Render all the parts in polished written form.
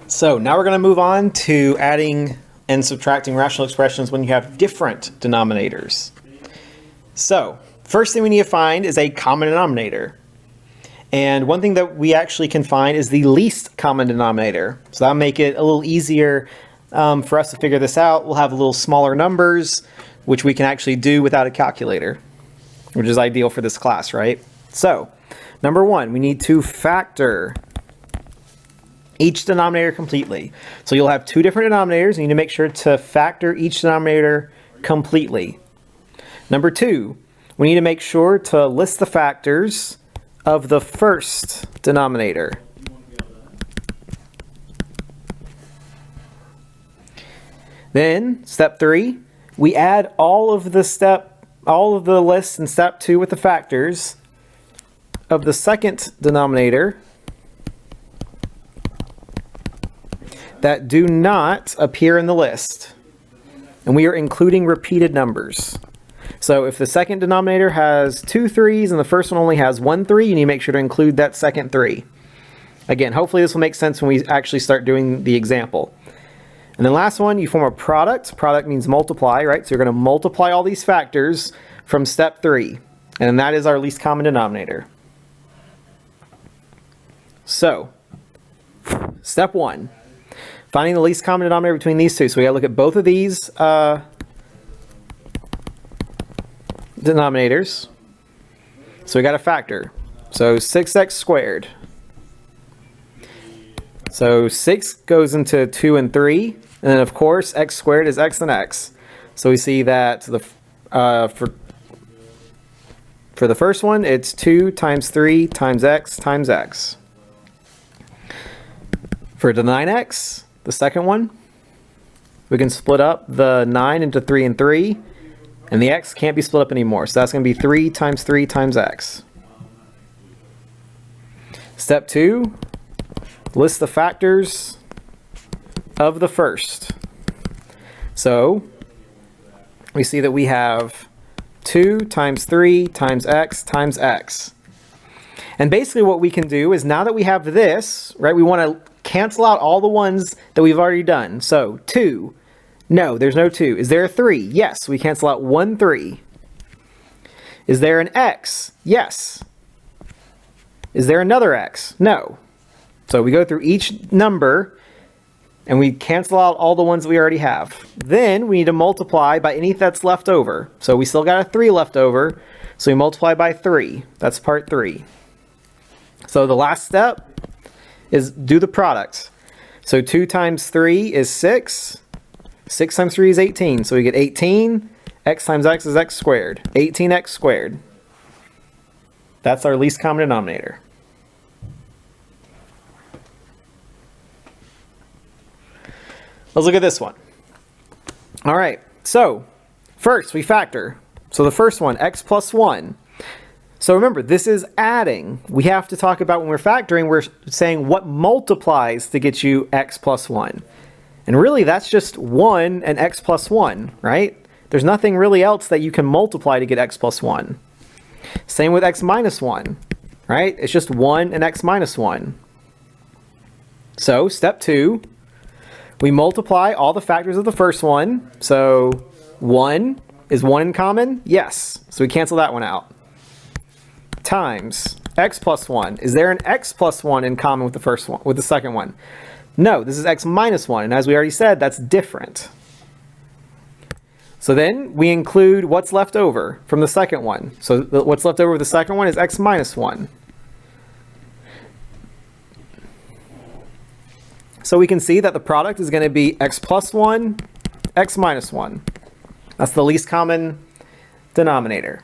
So now we're going to move on to adding and subtracting rational expressions when you have different denominators. So first thing we need to find is a common denominator. And one thing that we actually can find is the least common denominator. So that'll make it a little easier for us to figure this out. We'll have a little smaller numbers, which we can actually do without a calculator, which is ideal for this class, right? So number one, we need to factor each denominator completely. So you'll have two different denominators, and you need to make sure to factor each denominator completely. Number two, we need to make sure to list the factors of the first denominator. Then, step three, we add all of the lists in step two with the factors of the second denominator that do not appear in the list. And we are including repeated numbers. So if the second denominator has 2 3s and the first one only has 1 3, you need to make sure to include that second 3. Again, hopefully this will make sense when we actually start doing the example. And then last one, you form a product. Product means multiply, right? So you're going to multiply all these factors from step 3. And that is our least common denominator. So, step 1, finding the least common denominator between these two. So we got to look at both of these denominators. So we got a factor. So 6x squared. So 6 goes into 2 and 3. And then of course x squared is x and x. So we see that for the first one, it's 2 times 3 times x times x. For the 9x, the second one, we can split up the 9 into 3 and 3. And the x can't be split up anymore. So that's going to be 3 times x. Step 2, list the factors of the first. So we see that we have 2 times 3 times x. And basically what we can do is now that we have this, right, we want to cancel out all the ones that we've already done. So 2. No, there's no 2. Is there a 3? Yes, we cancel out 1 3. Is there an x? Yes. Is there another x? No. So we go through each number and we cancel out all the ones that we already have. Then we need to multiply by any that's left over. So we still got a 3 left over, so we multiply by 3. That's part 3. So the last step is do the product. So 2 times 3 is 6. 6 times 3 is 18, so we get 18. X times x is x squared. 18x squared. That's our least common denominator. Let's look at this one. All right, so first we factor. So the first one, x plus 1. So remember, this is adding. We have to talk about when we're factoring, we're saying what multiplies to get you x plus 1. And really, that's just 1 and x plus 1, right? There's nothing really else that you can multiply to get x plus 1. Same with x minus 1, right? It's just 1 and x minus 1. So, step 2, we multiply all the factors of the first one. So, 1, is 1 in common? Yes. So we cancel that one out. Times x plus 1. Is there an x plus 1 in common with the first one, with the second one? No, this is x minus 1, and as we already said, that's different. So then we include what's left over from the second one. So what's left over with the second one is x minus 1. So we can see that the product is going to be x plus 1, x minus 1. That's the least common denominator.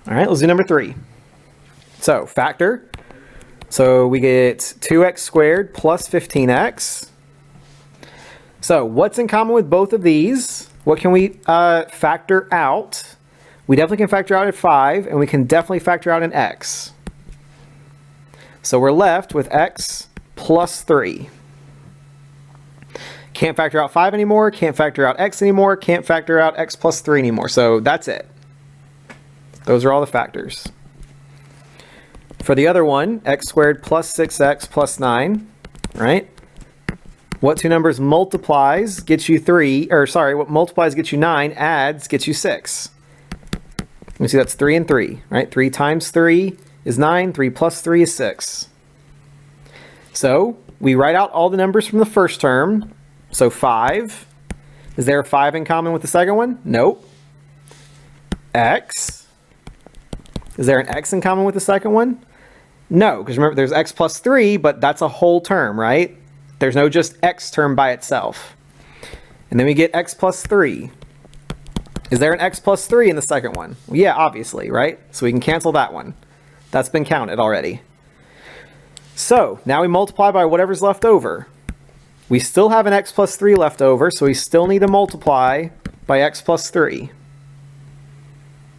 All right, let's do number 3. So factor. So we get 2x squared plus 15x. So what's in common with both of these? What can we factor out? We definitely can factor out a 5, and we can definitely factor out an x. So we're left with x plus 3. Can't factor out 5 anymore, can't factor out x anymore, can't factor out x plus 3 anymore. So that's it. Those are all the factors. For the other one, x squared plus 6x plus 9, right? What two numbers multiplies gets you 3, or sorry, what multiplies gets you 9, adds gets you 6. Let me see, that's 3 and 3, right? 3 times 3 is 9, 3 plus 3 is 6. So we write out all the numbers from the first term. So 5. Is there a 5 in common with the second one? Nope. X. Is there an x in common with the second one? No, because remember there's x plus 3, but that's a whole term, right? There's no just x term by itself. And then we get x plus 3. Is there an x plus 3 in the second one? Well, yeah, obviously, right? So we can cancel that one. That's been counted already. So now we multiply by whatever's left over. We still have an x plus 3 left over, so we still need to multiply by x plus 3.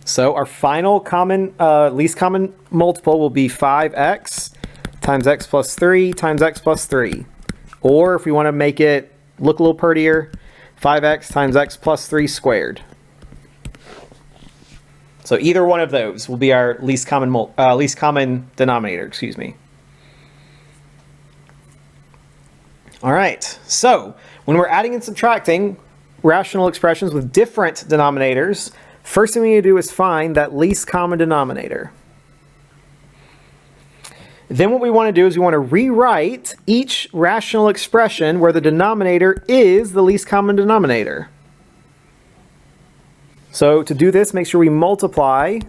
So our final common, least common multiple will be 5x times x plus 3 times x plus 3. Or if we want to make it look a little prettier, 5x times x plus 3 squared. So either one of those will be our least common denominator, excuse me. All right, so when we're adding and subtracting rational expressions with different denominators, first thing we need to do is find that least common denominator. Then what we want to do is we want to rewrite each rational expression where the denominator is the least common denominator. So to do this, make sure we multiply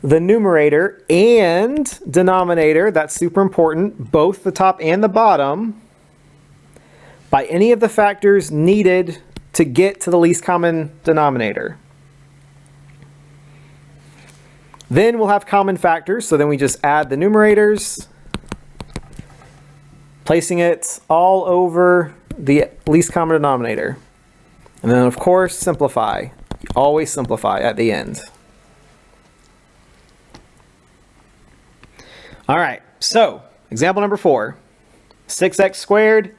the numerator and denominator, that's super important, both the top and the bottom, by any of the factors needed to get to the least common denominator. Then we'll have common factors, so then we just add the numerators, placing it all over the least common denominator. And then of course simplify. Always simplify at the end. All right, so example number 4, 6x squared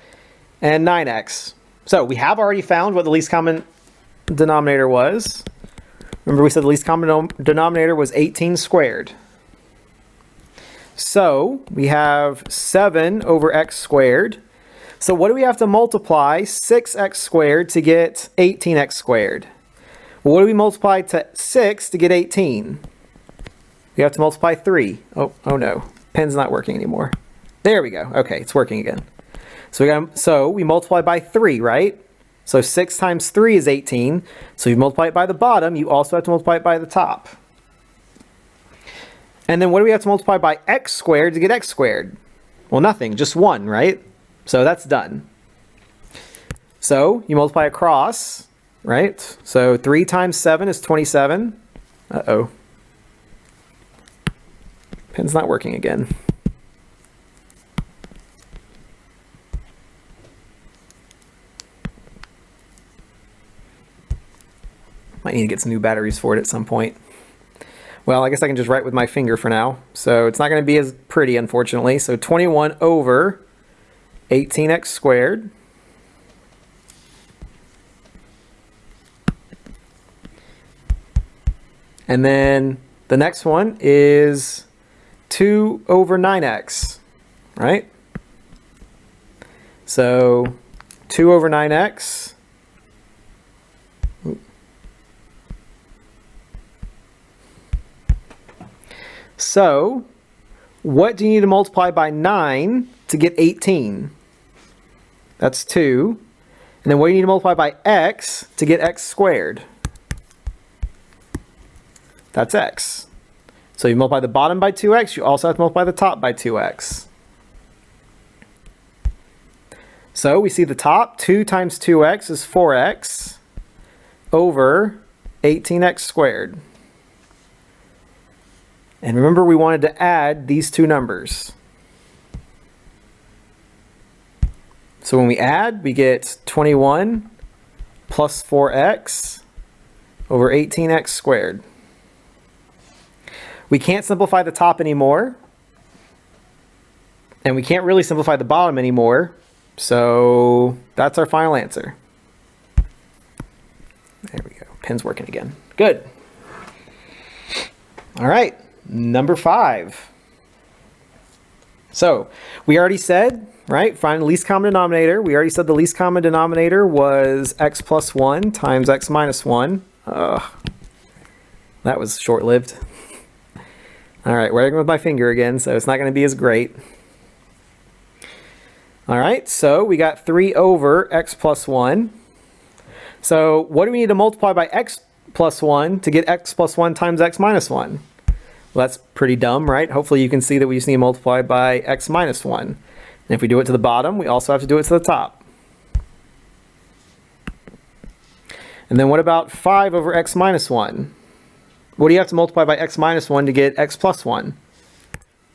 and 9x. So we have already found what the least common denominator was. Remember we said the least common denominator was 18 squared. So we have 7 over x squared. So what do we have to multiply 6x squared to get 18x squared? Well, what do we multiply to 6 to get 18? We have to multiply 3. Oh no, pen's not working anymore. There we go. Okay, it's working again. So we multiply by 3, right? So 6 times 3 is 18. So you multiply it by the bottom, you also have to multiply it by the top. And then what do we have to multiply by x squared to get x squared? Well, nothing, just 1, right? So that's done. So you multiply across, right? So 3 times 7 is 27. Uh-oh. Pen's not working again. Might need to get some new batteries for it at some point. Well, I guess I can just write with my finger for now. So it's not going to be as pretty, unfortunately. So 21 over 18x squared. And then the next one is 2 over 9x, right? So 2 over 9x. So what do you need to multiply by 9 to get 18? That's 2. And then what do you need to multiply by x to get x squared? That's x. So you multiply the bottom by 2x, you also have to multiply the top by 2x. So we see the top, 2 times 2x is 4x over 18x squared. And remember, we wanted to add these two numbers. So when we add, we get 21 plus 4x over 18x squared. We can't simplify the top anymore. And we can't really simplify the bottom anymore. So that's our final answer. There we go. Pen's working again. Good. All right. number 5. So we already said, right, find the least common denominator. We already said the least common denominator was x plus 1 times x minus 1. That was short-lived. All right, working with my finger again, so it's not going to be as great. All right, so we got 3 over x plus 1. So what do we need to multiply by x plus 1 to get x plus 1 times x minus 1? Well, that's pretty dumb, right? Hopefully you can see that we just need to multiply by x minus 1. And if we do it to the bottom, we also have to do it to the top. And then what about 5 over x minus 1? What do you have to multiply by x minus 1 to get x plus 1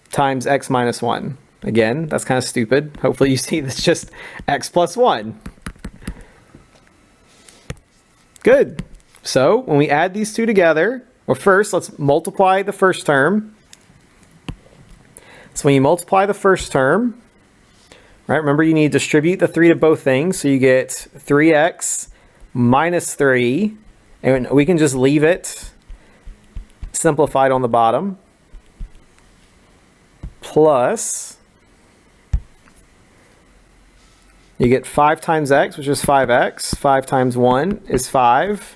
times x minus 1? Again, that's kind of stupid. Hopefully you see that's just x plus 1. Good. So when we add these two together, well, first let's multiply the first term. So when you multiply the first term, right, remember you need to distribute the 3 to both things. So you get 3x minus 3, and we can just leave it simplified on the bottom, plus you get 5 times x, which is 5x. 5 times 1 is 5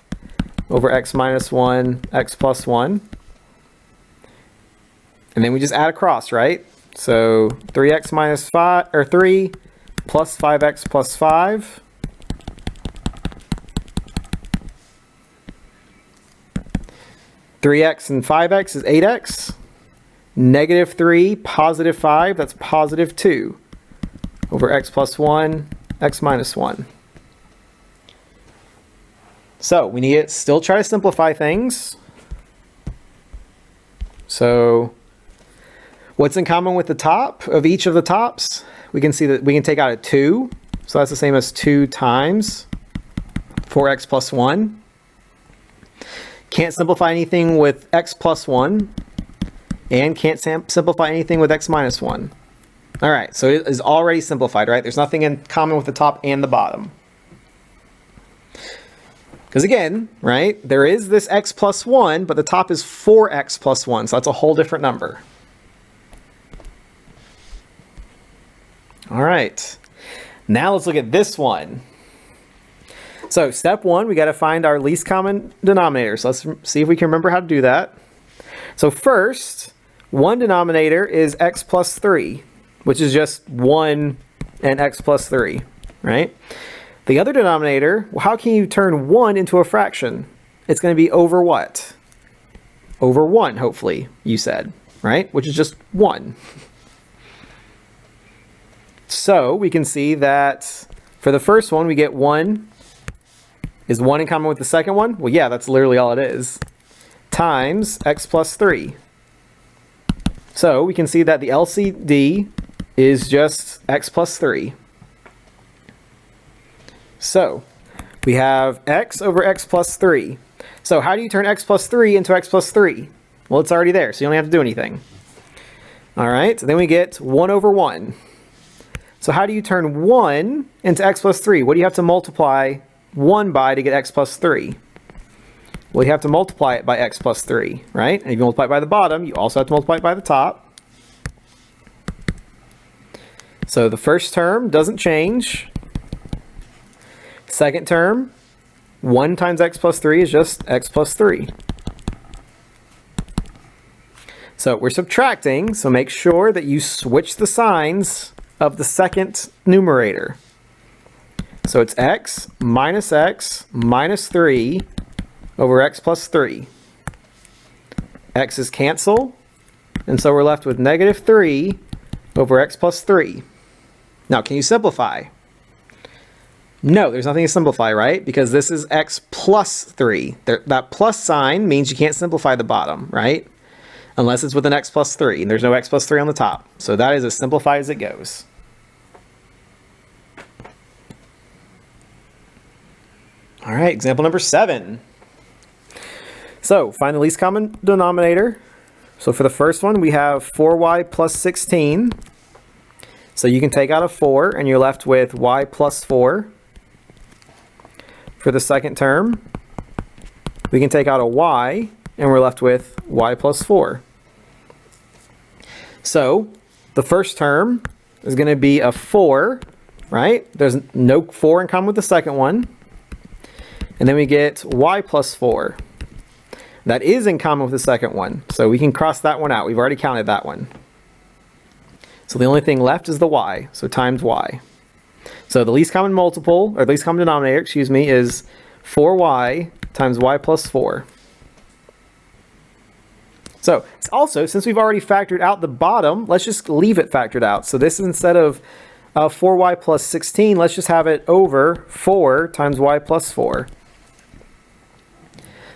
over x minus 1, x plus 1. And then we just add across, right? So 3x minus 5, or 3 plus 5x plus 5. (3x) and 5x is 8x. Negative 3, positive 5, that's positive 2 over x plus 1, x minus 1. So we need to still try to simplify things. So what's in common with the top of each of the tops? We can see that we can take out a 2. So that's the same as 2 times 4x plus 1. Can't simplify anything with x plus 1. And can't simplify anything with x minus 1. All right, so it is already simplified, right? There's nothing in common with the top and the bottom. Because again, right, there is this x plus 1, but the top is 4x plus 1, so that's a whole different number. All right, now let's look at this one. So step 1, we got to find our least common denominator. So let's see if we can remember how to do that. So first, one denominator is x plus 3, which is just 1 and x plus 3, right? The other denominator, well, how can you turn 1 into a fraction? It's going to be over what? Over 1, hopefully, you said, right? Which is just 1. So we can see that for the first one, we get 1. Is 1 in common with the second one? Well, yeah, that's literally all it is. Times x plus 3. So we can see that the LCD is just x plus 3. So we have x over x plus 3. So how do you turn x plus 3 into x plus 3? Well, it's already there, so you don't have to do anything. All right, so then we get 1 over 1. So how do you turn 1 into x plus 3? What do you have to multiply 1 by to get x plus 3? Well, you have to multiply it by x plus 3, right? And if you multiply it by the bottom, you also have to multiply it by the top. So the first term doesn't change. Second term, 1 times x plus 3 is just x plus 3. So we're subtracting, so make sure that you switch the signs of the second numerator. So it's x minus 3 over x plus 3. X's cancel, and so we're left with negative 3 over x plus 3. Now, can you simplify? No, there's nothing to simplify, right? Because this is x plus 3. That plus sign means you can't simplify the bottom, right? Unless it's with an x plus 3, and there's no x plus 3 on the top. So that is as simplified as it goes. All right, example number 7. So find the least common denominator. So for the first one, we have 4y plus 16. So you can take out a 4, and you're left with y plus 4. For the second term, we can take out a y, and we're left with y plus 4. So the first term is going to be a 4, right? There's no 4 in common with the second one. And then we get y plus 4. That is in common with the second one. So we can cross that one out. We've already counted that one. So the only thing left is the y. So times y. So the least common multiple, or the least common denominator, excuse me, is 4y times y plus 4. So also, since we've already factored out the bottom, let's just leave it factored out. So this, instead of 4y plus 16, let's just have it over 4 times y plus 4.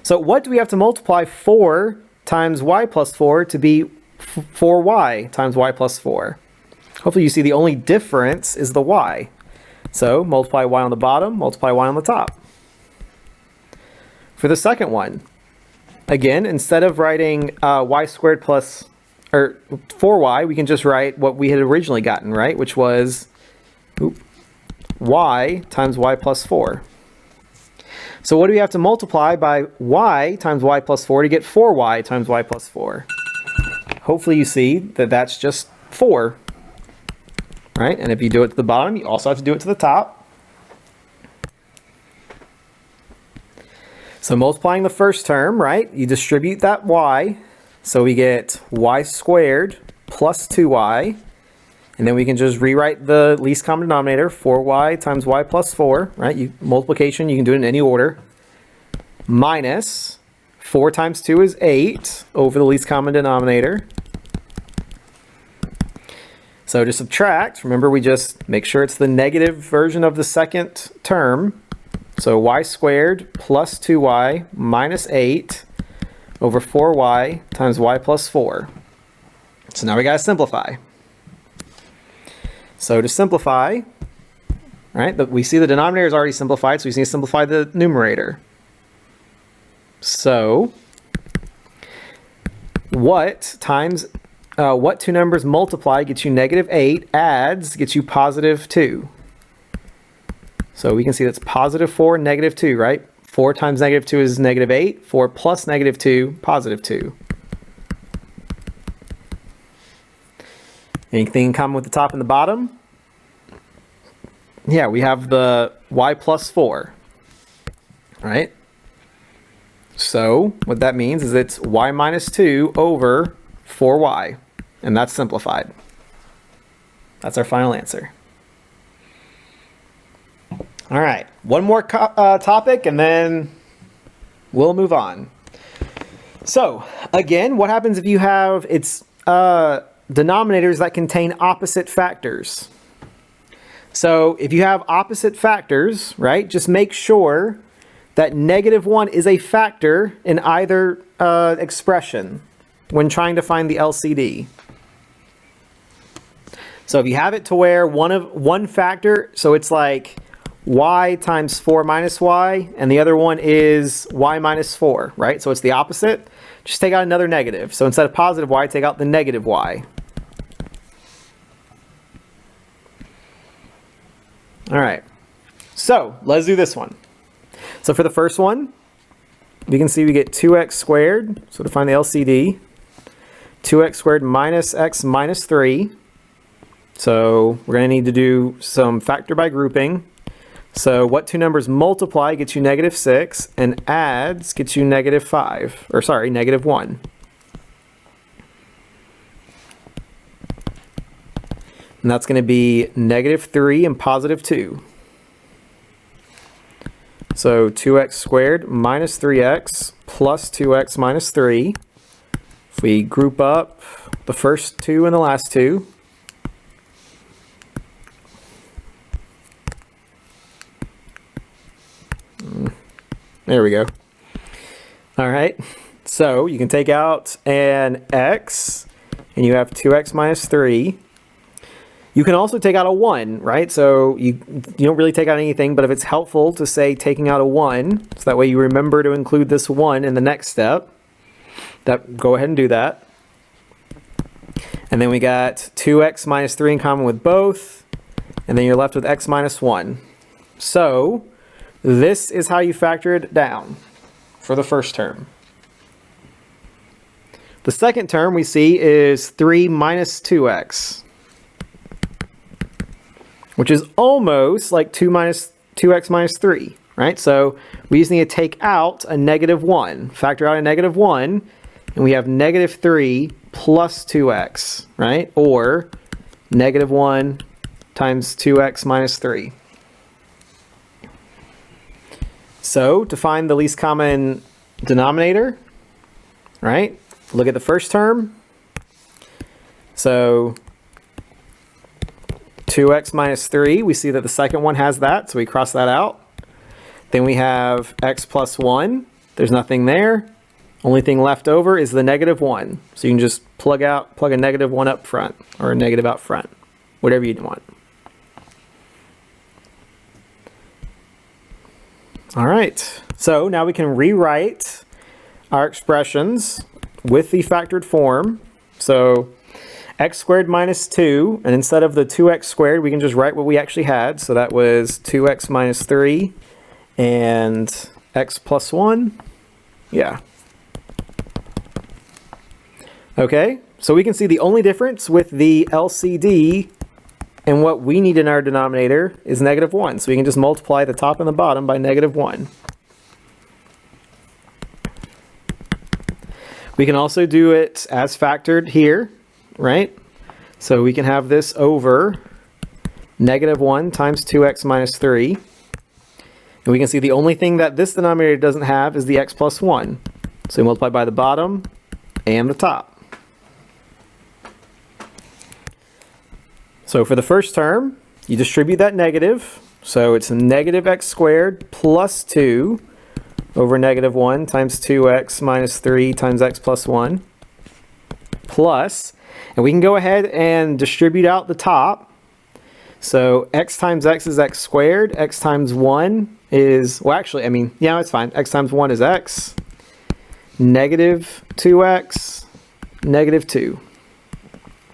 So what do we have to multiply 4 times y plus 4 to be 4y times y plus 4? Hopefully you see the only difference is the y. So multiply y on the bottom, multiply y on the top. For the second one, again, instead of writing y squared plus, or 4y, we can just write what we had originally gotten, right? Which was y times y plus 4. So what do we have to multiply by y times y plus 4 to get 4y times y plus 4? Hopefully you see that that's just 4, right? And if you do it to the bottom, you also have to do it to the top. So multiplying the first term, right? You distribute that y, so we get y squared plus 2y. And then we can just rewrite the least common denominator, 4y times y plus 4, right? Multiplication, you can do it in any order. Minus 4 times 2 is 8 over the least common denominator. So to subtract, remember we just make sure it's the negative version of the second term. So y squared plus 2y minus 8 over 4y times y plus 4. So now we gotta simplify. So to simplify, right, we see the denominator is already simplified, so we just need to simplify the numerator. So what two numbers multiply gets you negative 8, adds gets you positive 2. So we can see that's positive 4, negative 2, right? 4 times negative 2 is negative 8. 4 plus negative 2, positive 2. Anything in common with the top and the bottom? Yeah, we have the y plus 4, right? So what that means is it's y minus 2 over 4y, and that's simplified. That's our final answer. All right, one more topic, and then we'll move on. So again, what happens if you have denominators that contain opposite factors? So if you have opposite factors, right, just make sure that -1 is a factor in either expression when trying to find the LCD. So if you have it to where one factor, so it's like y times 4 minus y, and the other one is y minus 4, right? So it's the opposite. Just take out another negative. So instead of positive y, take out the negative y. All right, so let's do this one. So for the first one, we can see we get 2x squared. So to find the LCD, 2x squared minus x minus 3. So we're going to need to do some factor by grouping. So what two numbers multiply gets you -6, and adds gets you -5, or sorry, -1. And that's going to be -3 and positive 2. So 2x squared minus 3x plus 2x minus 3. If we group up the first two and the last two, there we go. All right, so you can take out an x, and you have 2x minus 3. You can also take out a 1, right? So you don't really take out anything, but if it's helpful to say taking out a 1, so that way you remember to include this 1 in the next step, go ahead and do that. And then we got 2x minus 3 in common with both, and then you're left with x minus 1. So this is how you factor it down for the first term. The second term we see is 3 minus 2x, which is almost like 2x minus 3, right? So we just need to take out a negative 1, factor out a negative 1, and we have negative 3 plus 2x, right? Or negative 1 times 2x minus 3. So to find the least common denominator, right? Look at the first term. So 2x minus 3, we see that the second one has that, so we cross that out. Then we have x plus 1. There's nothing there. Only thing left over is the negative 1. So you can just plug a negative 1 up front, or a negative out front, whatever you want. All right, so now we can rewrite our expressions with the factored form. So x squared minus 2, and instead of the 2x squared, we can just write what we actually had. So that was 2x minus 3 and x plus 1. Yeah. Okay, so we can see the only difference with the LCD and what we need in our denominator is negative 1. So we can just multiply the top and the bottom by negative 1. We can also do it as factored here, right? So we can have this over negative 1 times 2x minus 3. And we can see the only thing that this denominator doesn't have is the x plus 1. So we multiply by the bottom and the top. So for the first term, you distribute that negative. So it's negative x squared plus 2 over negative 1 times 2x minus 3 times x plus 1 plus, and we can go ahead and distribute out the top. So x times x is x squared. X times 1 is, well actually, I mean, yeah, it's fine. X times 1 is x. Negative 2x, negative 2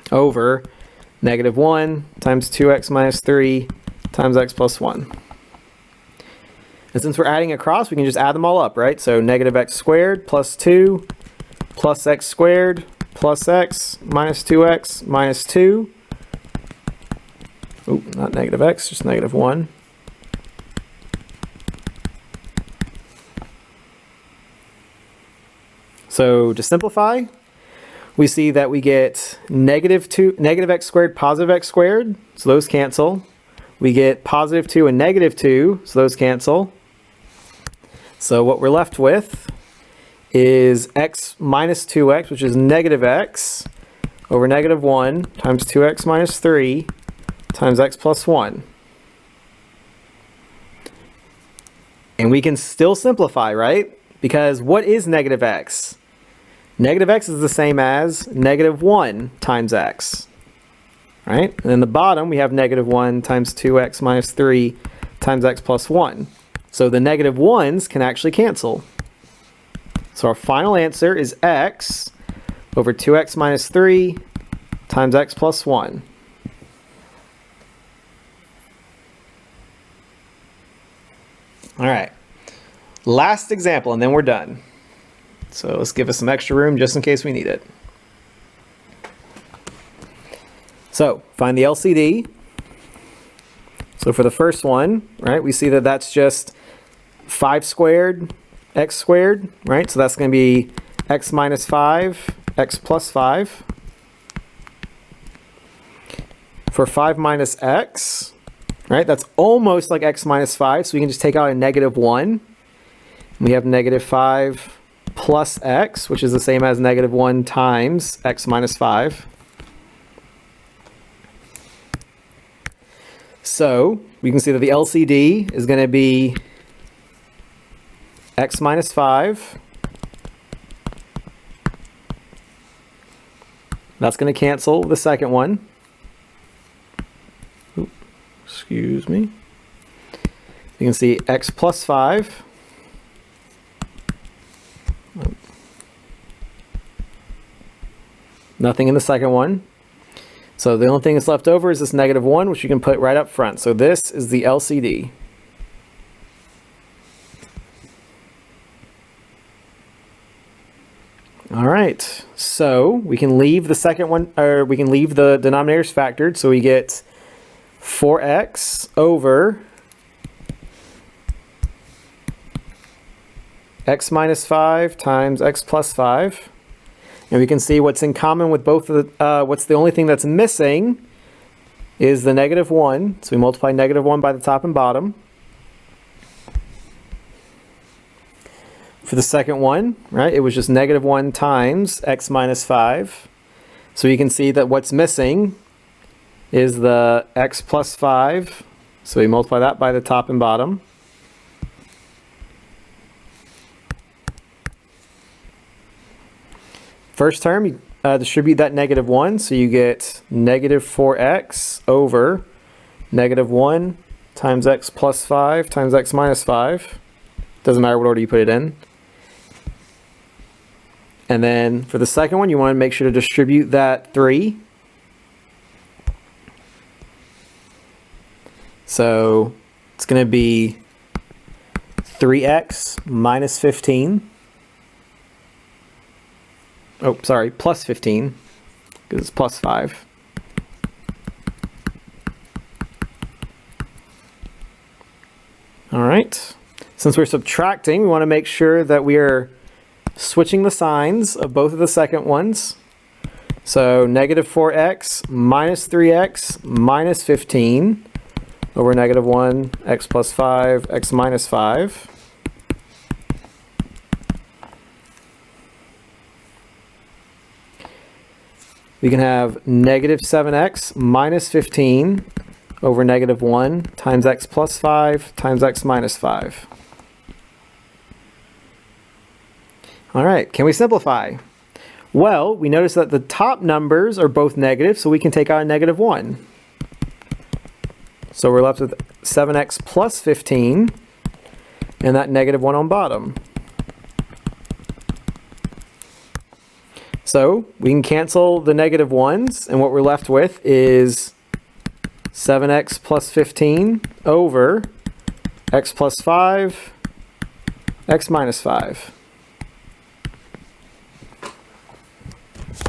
over negative 1 times 2x minus 3 times x plus 1. And since we're adding across, we can just add them all up, right? So negative x squared plus 2 plus x squared plus x minus 2x minus 2. Oh, not negative x, just negative 1. So to simplify, we see that we get negative x squared, positive x squared, so those cancel. We get positive 2 and negative 2, so those cancel. So what we're left with is x minus 2x, which is negative x, over negative 1 times 2x minus 3 times x plus 1. And we can still simplify, right? Because what is negative x? Negative x is the same as negative 1 times x, right? And then the bottom, we have negative 1 times 2x minus 3 times x plus 1. So the negative 1s can actually cancel. So our final answer is x over 2x minus 3 times x plus 1. All right, last example, and then we're done. So let's give us some extra room just in case we need it. So find the LCD. So for the first one, right, we see that that's just 5 squared, x squared, right? So that's going to be x minus 5, x plus 5. For 5 minus x, right, that's almost like x minus 5, so we can just take out a negative 1. We have negative 5 plus x, which is the same as negative 1 times x minus 5. So we can see that the LCD is going to be x minus 5. That's going to cancel the second one. Oops, excuse me. You can see x plus 5. Nothing in the second one. So the only thing that's left over is this negative 1, which you can put right up front. So this is the LCD. All right, so we can leave the second one, or we can leave the denominators factored, so we get 4x over x minus 5 times x plus 5. And we can see what's in common with both of the, what's the only thing that's missing is the -1. So we multiply -1 by the top and bottom. For the second one, right, it was just -1 times x minus 5. So you can see that what's missing is the x plus 5. So we multiply that by the top and bottom. First term, you distribute that -1, so you get -4x over -1 times x plus 5 times x minus 5. Doesn't matter what order you put it in. And then for the second one, you want to make sure to distribute that 3. So it's going to be 3x minus 15. Oh, sorry, plus 15, because it's plus 5. All right. Since we're subtracting, we want to make sure that we are switching the signs of both of the second ones. So -4x minus 3x minus 15 over -1, x plus 5, x minus 5. We can have -7x minus 15 over -1 times x plus 5 times x minus 5. All right, can we simplify? Well, we notice that the top numbers are both negative, so we can take out a -1. So we're left with 7x plus 15 and that -1 on bottom. So we can cancel the -1s, and what we're left with is 7x plus 15 over x plus 5, x minus 5.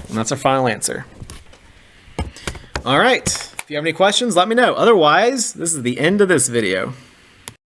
And that's our final answer. All right, if you have any questions, let me know. Otherwise, this is the end of this video.